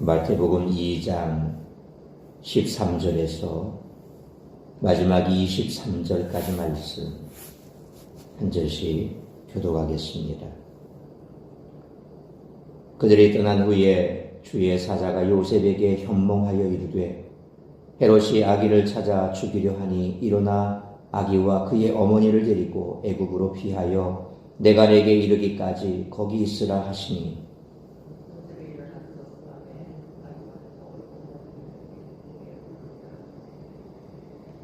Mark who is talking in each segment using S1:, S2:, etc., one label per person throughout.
S1: 마태복음 2장 13절에서 마지막 23절까지 말씀 한 절씩 교독하겠습니다. 그들이 떠난 후에 주의 사자가 요셉에게 현몽하여 이르되 헤롯이 아기를 찾아 죽이려 하니 일어나 아기와 그의 어머니를 데리고 애굽으로 피하여 내가 내게 이르기까지 거기 있으라 하시니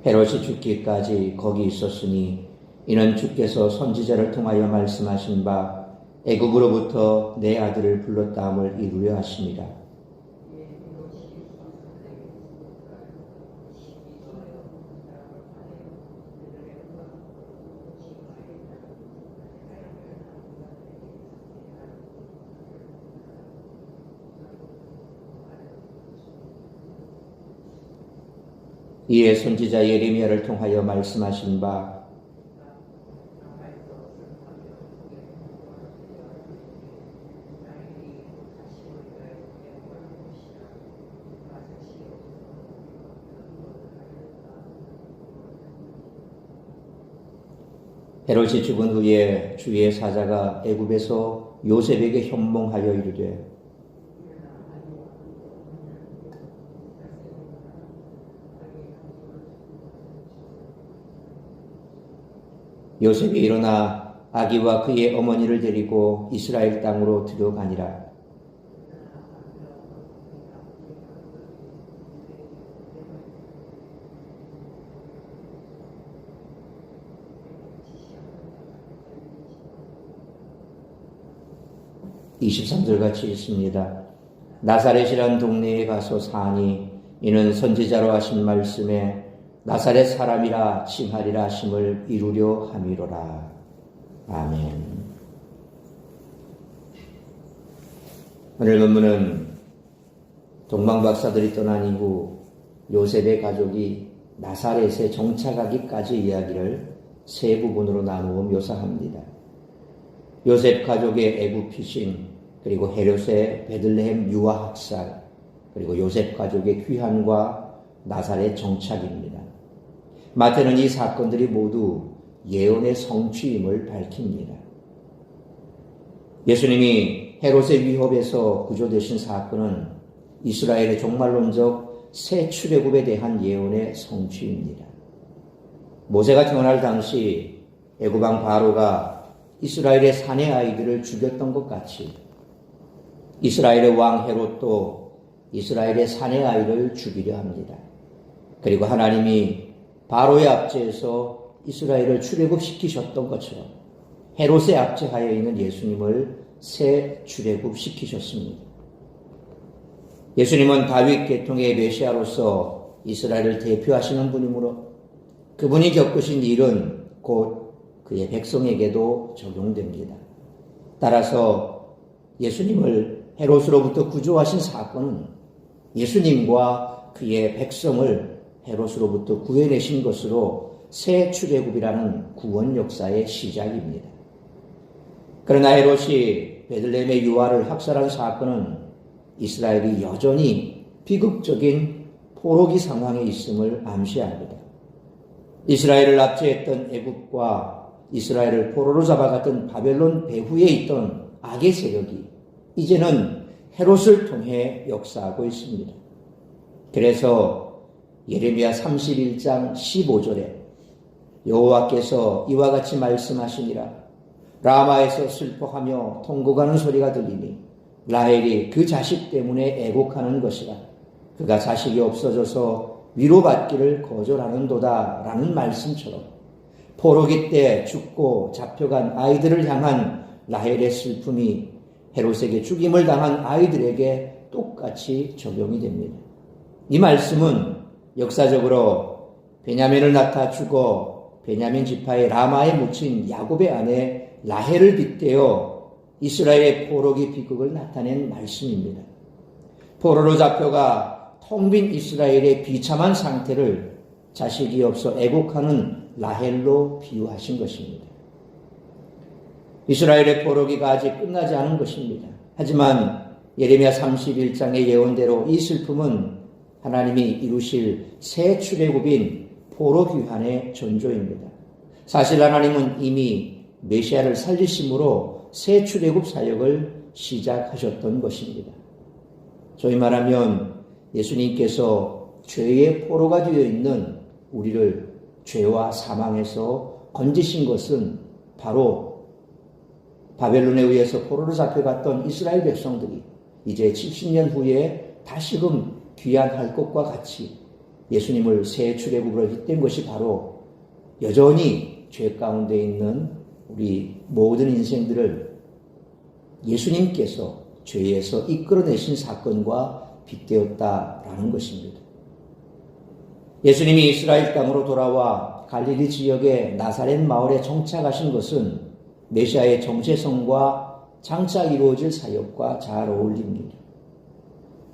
S1: 헤롯이 죽기까지 거기 있었으니 이는 주께서 선지자를 통하여 말씀하신 바 애굽으로부터 내 아들을 불렀다함을 이루려 하심이라. 이에 선지자 예레미야를 통하여 말씀하신 바 헤롯이 죽은 후에 주의 사자가 애굽에서 요셉에게 현몽하여 이르되 요셉이 일어나 아기와 그의 어머니를 데리고 이스라엘 땅으로 들어가니라. (23절) 같이 있습니다. 나사렛이란 동네에 가서 사니 이는 선지자로 하신 말씀에 나사렛 사람이라 칭하리라 하심을 이루려 함이로라. 아멘. 오늘 본문은 동방박사들이 떠난 이후 요셉의 가족이 나사렛에 정착하기까지 이야기를 세 부분으로 나누어 묘사합니다. 요셉 가족의 애굽 피신, 그리고 헤롯의 베들레헴 유아 학살, 그리고 요셉 가족의 귀환과 나사렛 정착입니다. 마태는 이 사건들이 모두 예언의 성취임을 밝힙니다. 예수님이 헤롯의 위협에서 구조되신 사건은 이스라엘의 종말론적 새 출애굽에 대한 예언의 성취입니다. 모세가 태어날 당시 애굽왕 바로가 이스라엘의 사내 아이들을 죽였던 것 같이 이스라엘의 왕 헤롯도 이스라엘의 사내 아이를 죽이려 합니다. 그리고 하나님이 바로의 압제에서 이스라엘을 출애굽시키셨던 것처럼 헤롯의 압제하에 있는 예수님을 새 출애굽시키셨습니다. 예수님은 다윗 계통의 메시아로서 이스라엘을 대표하시는 분이므로 그분이 겪으신 일은 곧 그의 백성에게도 적용됩니다. 따라서 예수님을 헤롯으로부터 구조하신 사건은 예수님과 그의 백성을 헤롯으로부터 구해내신 것으로 새 출애굽이라는 구원 역사의 시작입니다. 그러나 헤롯이 베들레헴의 유아를 학살한 사건은 이스라엘이 여전히 비극적인 포로기 상황에 있음을 암시합니다. 이스라엘을 압제했던 애굽과 이스라엘을 포로로 잡아갔던 바벨론 배후에 있던 악의 세력이 이제는 헤롯을 통해 역사하고 있습니다. 그래서 예레미야 31장 15절에 여호와께서 이와 같이 말씀하시니라. 라마에서 슬퍼하며 통곡하는 소리가 들리니 라헬이 그 자식 때문에 애곡하는 것이라. 그가 자식이 없어져서 위로받기를 거절하는도다 라는 말씀처럼 포로기 때 죽고 잡혀간 아이들을 향한 라헬의 슬픔이 헤롯에게 죽임을 당한 아이들에게 똑같이 적용이 됩니다. 이 말씀은 역사적으로 베냐민을 낳다 죽어 베냐민 지파의 라마에 묻힌 야곱의 아내 라헬을 빗대어 이스라엘의 포로기 비극을 나타낸 말씀입니다. 포로로 잡혀가 텅 빈 이스라엘의 비참한 상태를 자식이 없어 애곡하는 라헬로 비유하신 것입니다. 이스라엘의 포로기가 아직 끝나지 않은 것입니다. 하지만 예레미야 31장의 예언대로 이 슬픔은 하나님이 이루실 새 출애굽인 포로 귀환의 전조입니다. 사실 하나님은 이미 메시아를 살리심으로 새 출애굽 사역을 시작하셨던 것입니다. 소위 말하면 예수님께서 죄의 포로가 되어 있는 우리를 죄와 사망에서 건지신 것은 바로 바벨론에 의해서 포로로 잡혀갔던 이스라엘 백성들이 이제 70년 후에 다시금 귀환할 것과 같이 예수님을 새 출애굽으로 잇댄 것이 바로 여전히 죄 가운데 있는 우리 모든 인생들을 예수님께서 죄에서 이끌어내신 사건과 빗대었다라는 것입니다. 예수님이 이스라엘 땅으로 돌아와 갈릴리 지역의 나사렛 마을에 정착하신 것은 메시아의 정체성과 장차 이루어질 사역과 잘 어울립니다.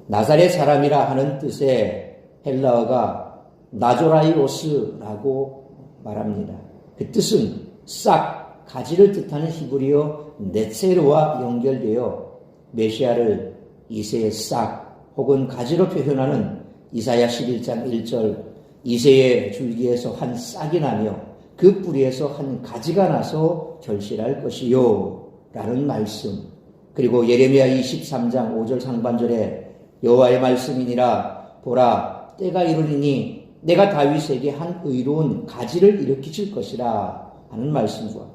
S1: 나사렛 사람이라 하는 뜻의 헬라어가 나조라이오스라고 말합니다. 그 뜻은 싹, 가지를 뜻하는 히브리어 네체르와 연결되어 메시아를 이새의 싹 혹은 가지로 표현하는 이사야 11장 1절 이새의 줄기에서 한 싹이 나며 그 뿌리에서 한 가지가 나서 결실할 것이요 라는 말씀, 그리고 예레미야 23장 5절 상반절에 여호와의 말씀이니라 보라 때가 이르리니 내가 다윗에게 한 의로운 가지를 일으키실 것이라 하는 말씀과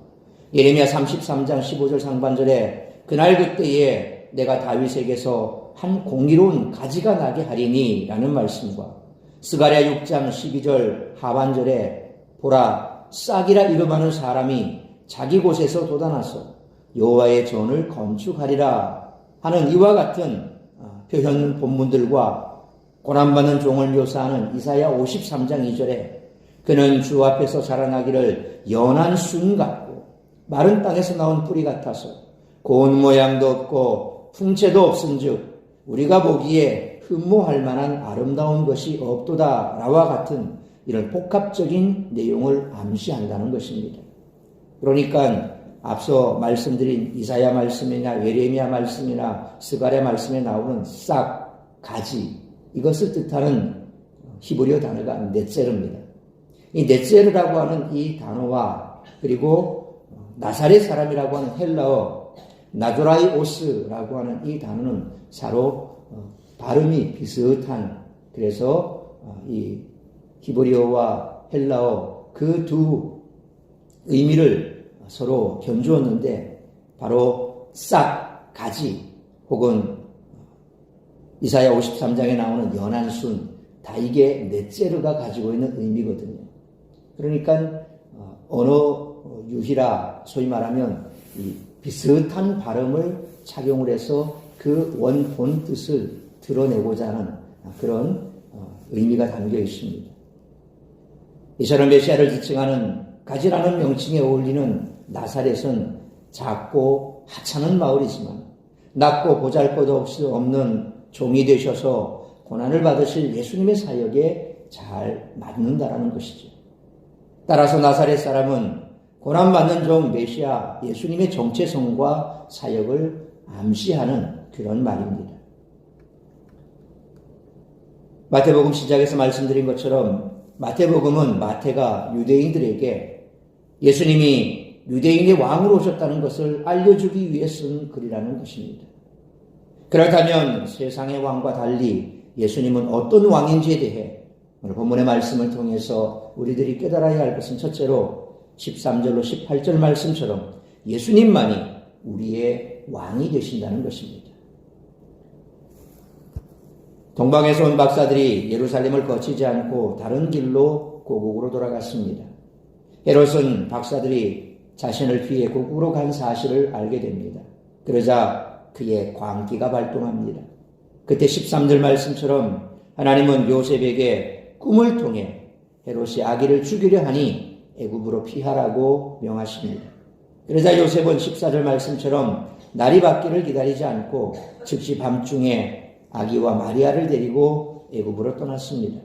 S1: 예레미야 33장 15절 상반절에 그날 그때에 내가 다윗에게서 한 공의로운 가지가 나게 하리니 라는 말씀과 스가랴 6장 12절 하반절에 보라 싹이라 이름하는 사람이 자기 곳에서 돋아나서 여호와의 전을 건축하리라 하는 이와 같은 표현 본문들과 고난받는 종을 묘사하는 이사야 53장 2절에 그는 주 앞에서 자라나기를 연한 순 같고 마른 땅에서 나온 뿌리 같아서 고운 모양도 없고 풍채도 없은즉 우리가 보기에 흠모할 만한 아름다운 것이 없도다 라와 같은 이런 복합적인 내용을 암시한다는 것입니다. 그러니까 앞서 말씀드린 이사야 말씀이나 예레미야 말씀이나 스가랴 말씀에 나오는 싹, 가지 이것을 뜻하는 히브리어 단어가 넷제르입니다. 이 넷제르라고 하는 이 단어와 그리고 나사렛 사람이라고 하는 헬라어 나조라이오스라고 하는 이 단어는 서로 발음이 비슷한, 그래서 이 히브리어와 헬라어 그 두 의미를 서로 견주었는데 바로 싹, 가지 혹은 이사야 53장에 나오는 연한 순, 다 이게 넷제르가 가지고 있는 의미거든요. 그러니까 언어 유희라 소위 말하면 이 비슷한 발음을 착용을 해서 그 원본 뜻을 드러내고자 하는 그런 의미가 담겨 있습니다. 이처럼 메시아를 지칭하는 가지라는 명칭에 어울리는 나사렛은 작고 하찮은 마을이지만 낮고 보잘것없이 없는 종이 되셔서 고난을 받으실 예수님의 사역에 잘 맞는다라는 것이죠. 따라서 나사렛 사람은 고난받는 종 메시아 예수님의 정체성과 사역을 암시하는 그런 말입니다. 마태복음 시작에서 말씀드린 것처럼 마태복음은 마태가 유대인들에게 예수님이 유대인의 왕으로 오셨다는 것을 알려주기 위해 쓴 글이라는 것입니다. 그렇다면 세상의 왕과 달리 예수님은 어떤 왕인지에 대해 오늘 본문의 말씀을 통해서 우리들이 깨달아야 할 것은 첫째로 13절로 18절 말씀처럼 예수님만이 우리의 왕이 되신다는 것입니다. 동방에서 온 박사들이 예루살렘을 거치지 않고 다른 길로 고국으로 돌아갔습니다. 헤롯은 박사들이 자신을 피해 고국으로 간 사실을 알게 됩니다. 그러자 그의 광기가 발동합니다. 그때 13절 말씀처럼 하나님은 요셉에게 꿈을 통해 헤롯이 아기를 죽이려 하니 애굽으로 피하라고 명하십니다. 그러자 요셉은 14절 말씀처럼 날이 밝기를 기다리지 않고 즉시 밤중에 아기와 마리아를 데리고 애굽으로 떠났습니다.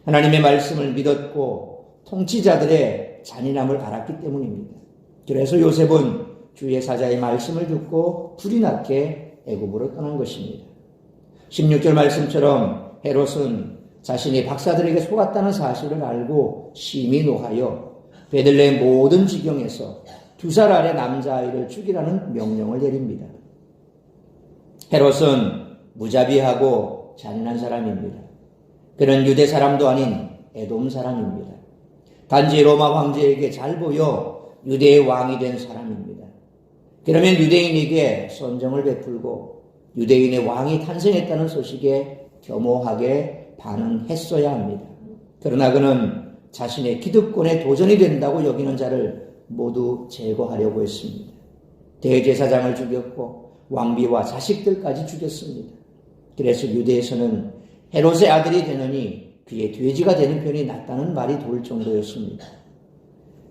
S1: 하나님의 말씀을 믿었고 통치자들의 잔인함을 알았기 때문입니다. 그래서 요셉은 주의 사자의 말씀을 듣고 불이 났게 애굽으로 떠난 것입니다. 16절 말씀처럼 헤롯은 자신이 박사들에게 속았다는 사실을 알고 심히 노하여 베들레헴 모든 지경에서 2살 아래 남자아이를 죽이라는 명령을 내립니다. 헤롯은 무자비하고 잔인한 사람입니다. 그는 유대 사람도 아닌 에돔 사람입니다. 단지 로마 황제에게 잘 보여 유대의 왕이 된 사람입니다. 그러면 유대인에게 선정을 베풀고 유대인의 왕이 탄생했다는 소식에 겸허하게 반응했어야 합니다. 그러나 그는 자신의 기득권에 도전이 된다고 여기는 자를 모두 제거하려고 했습니다. 대제사장을 죽였고 왕비와 자식들까지 죽였습니다. 그래서 유대에서는 헤롯의 아들이 되느니 그의 돼지가 되는 편이 낫다는 말이 돌 정도였습니다.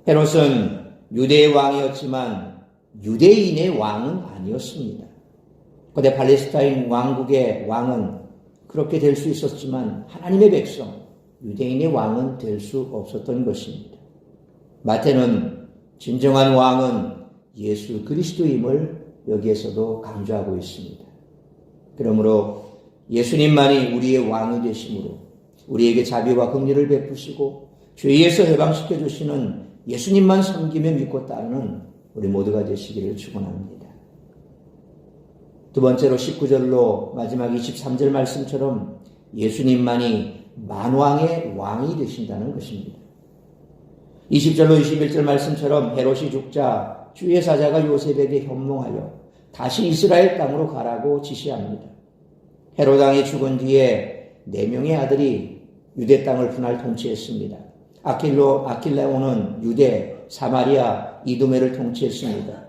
S1: 헤롯은 유대의 왕이었지만 유대인의 왕은 아니었습니다. 고대 팔레스타인 왕국의 왕은 그렇게 될 수 있었지만 하나님의 백성, 유대인의 왕은 될 수 없었던 것입니다. 마태는 진정한 왕은 예수 그리스도임을 여기에서도 강조하고 있습니다. 그러므로 예수님만이 우리의 왕이 되심으로 우리에게 자비와 긍휼을 베푸시고 죄에서 해방시켜 주시는 예수님만 섬기며 믿고 따르는 우리 모두가 되시기를 축원합니다. 두 번째로 19절로 마지막 23절 말씀처럼 예수님만이 만왕의 왕이 되신다는 것입니다. 20절로 21절 말씀처럼 헤롯이 죽자 주의 사자가 요셉에게 현몽하여 다시 이스라엘 땅으로 가라고 지시합니다. 헤롯 왕이 죽은 뒤에 4명의 아들이 유대 땅을 분할 통치했습니다. 아킬레오는 유대, 사마리아, 이두메를 통치했습니다.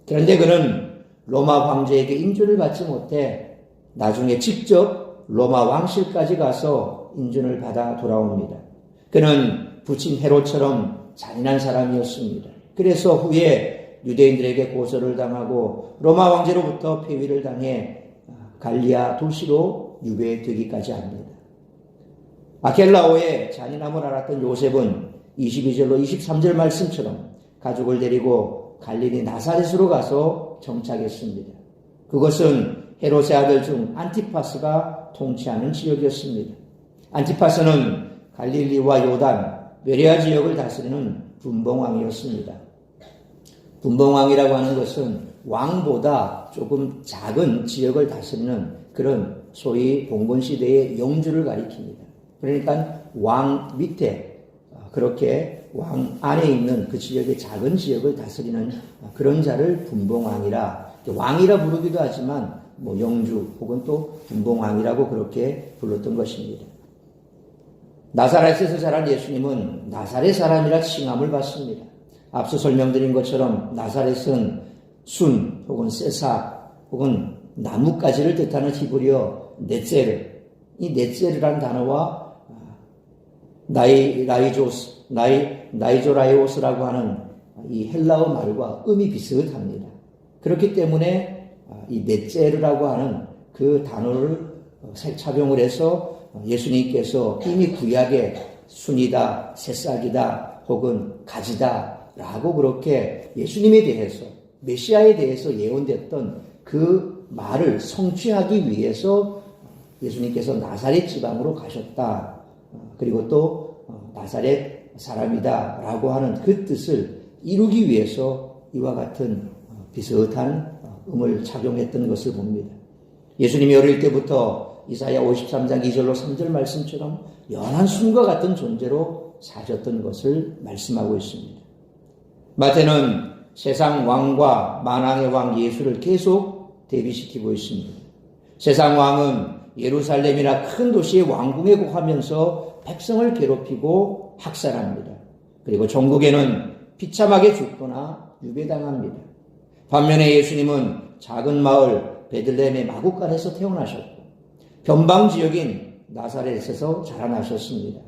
S1: 그런데 그는 로마 황제에게 인준을 받지 못해 나중에 직접 로마 왕실까지 가서 인준을 받아 돌아옵니다. 그는 부친 헤롯처럼 잔인한 사람이었습니다. 그래서 후에 유대인들에게 고소를 당하고 로마 황제로부터 폐위를 당해 갈리아 도시로 유배되기까지 합니다. 아켈라오의 잔인함을 알았던 요셉은 22절로 23절 말씀처럼 가족을 데리고 갈릴리 나사렛으로 가서 정착했습니다. 그것은 헤롯의 아들 중 안티파스가 통치하는 지역이었습니다. 안티파스는 갈릴리와 요단, 베레아 지역을 다스리는 분봉왕이었습니다. 분봉왕이라고 하는 것은 왕보다 조금 작은 지역을 다스리는 그런 소위 봉건시대의 영주를 가리킵니다. 그러니까 왕 밑에 그렇게 왕 안에 있는 그 지역의 작은 지역을 다스리는 그런 자를 분봉왕이라, 왕이라 부르기도 하지만 영주 혹은 또 분봉왕이라고 그렇게 불렀던 것입니다. 나사렛에서 자란 예수님은 나사렛 사람이라 칭함을 받습니다. 앞서 설명드린 것처럼 나사렛은 순 혹은 세삭 혹은 나뭇가지를 뜻하는 히브리어 네ጼ르, 이 네ጼ르라는 단어와 나이조라이오스라고 하는 이 헬라어 말과 음이 비슷합니다. 그렇기 때문에 이 네ጼ르라고 하는 그 단어를 착용을 해서 예수님께서 이미 구약에 순이다, 새싹이다 혹은 가지다 라고 그렇게 예수님에 대해서, 메시아에 대해서 예언됐던 그 말을 성취하기 위해서 예수님께서 나사렛 지방으로 가셨다. 그리고 또 나사렛 사람이다 라고 하는 그 뜻을 이루기 위해서 이와 같은 비슷한 음을 착용했던 것을 봅니다. 예수님이 어릴 때부터 이사야 53장 2절로 3절 말씀처럼 연한 순과 같은 존재로 사셨던 것을 말씀하고 있습니다. 마태는 세상 왕과 만왕의 왕 예수를 계속 대비시키고 있습니다. 세상 왕은 예루살렘이나 큰 도시의 왕궁에 거하면서 백성을 괴롭히고 학살합니다. 그리고 전국에는 비참하게 죽거나 유배당합니다. 반면에 예수님은 작은 마을 베들레헴의 마구간에서 태어나셨고 변방 지역인 나사렛에서 자라나셨습니다.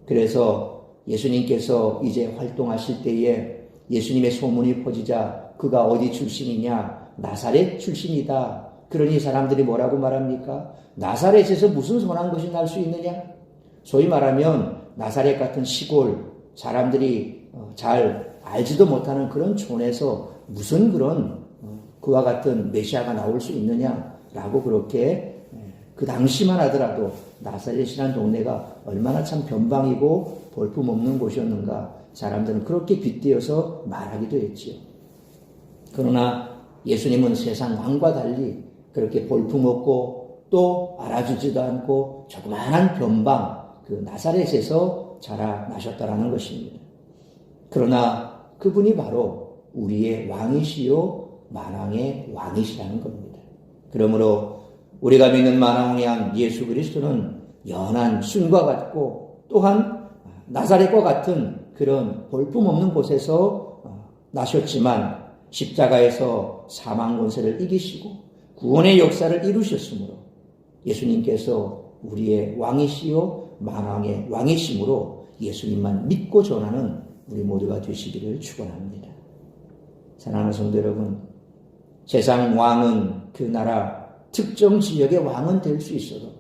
S1: 그래서 예수님께서 이제 활동하실 때에 예수님의 소문이 퍼지자 그가 어디 출신이냐? 나사렛 출신이다. 그러니 사람들이 뭐라고 말합니까? 나사렛에서 무슨 선한 것이 날 수 있느냐? 소위 말하면 나사렛 같은 시골, 사람들이 잘 알지도 못하는 그런 촌에서 무슨 그런 그와 같은 메시아가 나올 수 있느냐라고 그렇게 그 당시만 하더라도 나사렛이라는 동네가 얼마나 참 변방이고 볼품없는 곳이었는가 사람들은 그렇게 빗대어서 말하기도 했지요. 그러나 예수님은 세상 왕과 달리 그렇게 볼품없고 또 알아주지도 않고 조그마한 변방 그 나사렛에서 자라나셨다라는 것입니다. 그러나 그분이 바로 우리의 왕이시요 만왕의 왕이시라는 겁니다. 그러므로 우리가 믿는 만왕의 왕 예수 그리스도는 연한 순과 같고 또한 나사렛과 같은 그런 볼품없는 곳에서 나셨지만 십자가에서 사망 권세를 이기시고 구원의 역사를 이루셨으므로 예수님께서 우리의 왕이시요 만왕의 왕이시므로 예수님만 믿고 전하는 우리 모두가 되시기를 축원합니다. 사랑하는 성도 여러분, 세상 왕은 그 나라 특정 지역의 왕은 될 수 있어도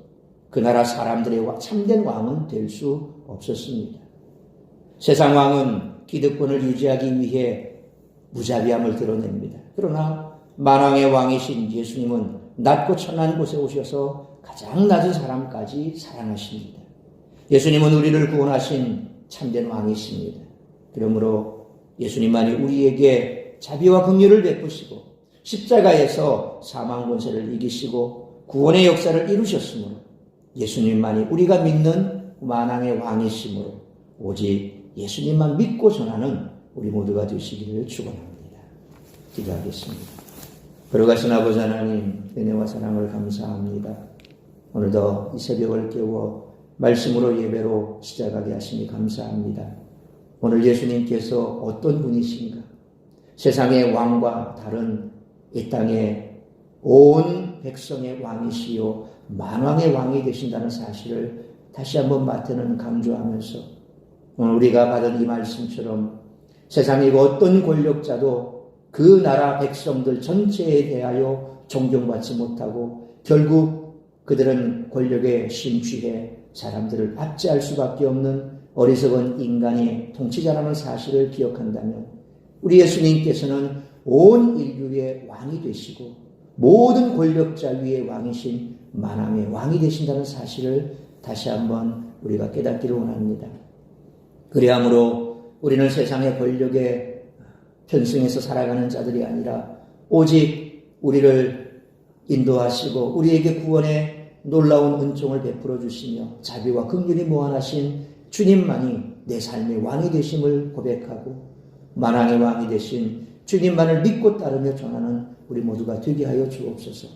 S1: 그 나라 사람들의 참된 왕은 될 수 없었습니다. 세상 왕은 기득권을 유지하기 위해 무자비함을 드러냅니다. 그러나 만왕의 왕이신 예수님은 낮고 천한 곳에 오셔서 가장 낮은 사람까지 사랑하십니다. 예수님은 우리를 구원하신 참된 왕이십니다. 그러므로 예수님만이 우리에게 자비와 긍휼을 베푸시고 십자가에서 사망 권세를 이기시고 구원의 역사를 이루셨으므로 예수님만이 우리가 믿는 만왕의 왕이시므로 오직 예수님만 믿고 전하는 우리 모두가 되시기를 축원합니다. 기도하겠습니다. 거룩하신 아버지 하나님, 은혜와 사랑을 감사합니다. 오늘도 이 새벽을 깨워 말씀으로 예배로 시작하게 하시니 감사합니다. 오늘 예수님께서 어떤 분이신가? 세상의 왕과 다른 이 땅의 온 백성의 왕이시요 만왕의 왕이 되신다는 사실을 다시 한번 마태는 강조하면서 오늘 우리가 받은 이 말씀처럼 세상의 어떤 권력자도 그 나라 백성들 전체에 대하여 존경받지 못하고 결국 그들은 권력에 심취해 사람들을 압제할 수밖에 없는 어리석은 인간의 통치자라는 사실을 기억한다면 우리 예수님께서는 온 인류의 왕이 되시고 모든 권력자 위의 왕이신 만왕의 왕이 되신다는 사실을 다시 한번 우리가 깨닫기를 원합니다. 그리함으로 우리는 세상의 권력에 편승해서 살아가는 자들이 아니라 오직 우리를 인도하시고 우리에게 구원의 놀라운 은총을 베풀어 주시며 자비와 긍휼이 무한하신 주님만이 내 삶의 왕이 되심을 고백하고 만왕의 왕이 되신 주님만을 믿고 따르며 전하는 우리 모두가 되게 하여 주옵소서.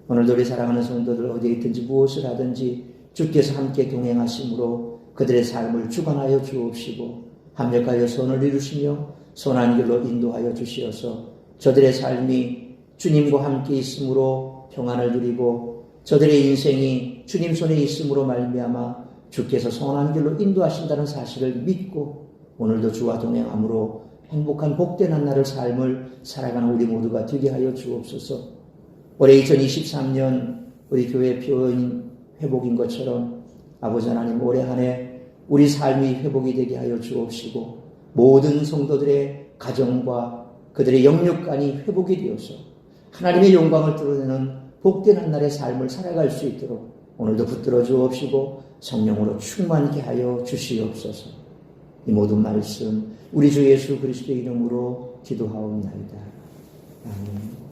S1: 오늘도 우리 사랑하는 성도들 어디에 있든지 무엇을 하든지 주께서 함께 동행하심으로 그들의 삶을 주관하여 주옵시고 합력하여 선을 이루시며 선한 길로 인도하여 주시어서 저들의 삶이 주님과 함께 있음으로 평안을 누리고 저들의 인생이 주님 손에 있음으로 말미암아 주께서 선한 길로 인도하신다는 사실을 믿고 오늘도 주와 동행함으로 행복한 복된 한 날을 삶을 살아가는 우리 모두가 되게 하여 주옵소서. 올해 2023년 우리 교회 표인 회복인 것처럼 아버지 하나님 올해 한 해 우리 삶이 회복이 되게 하여 주옵시고 모든 성도들의 가정과 그들의 영육간이 회복이 되어서 하나님의 영광을 드러내는 복된 한 날의 삶을 살아갈 수 있도록 오늘도 붙들어 주옵시고 성령으로 충만케 하여 주시옵소서. 이 모든 말씀 우리 주 예수 그리스도의 이름으로 기도하옵나이다. 아멘.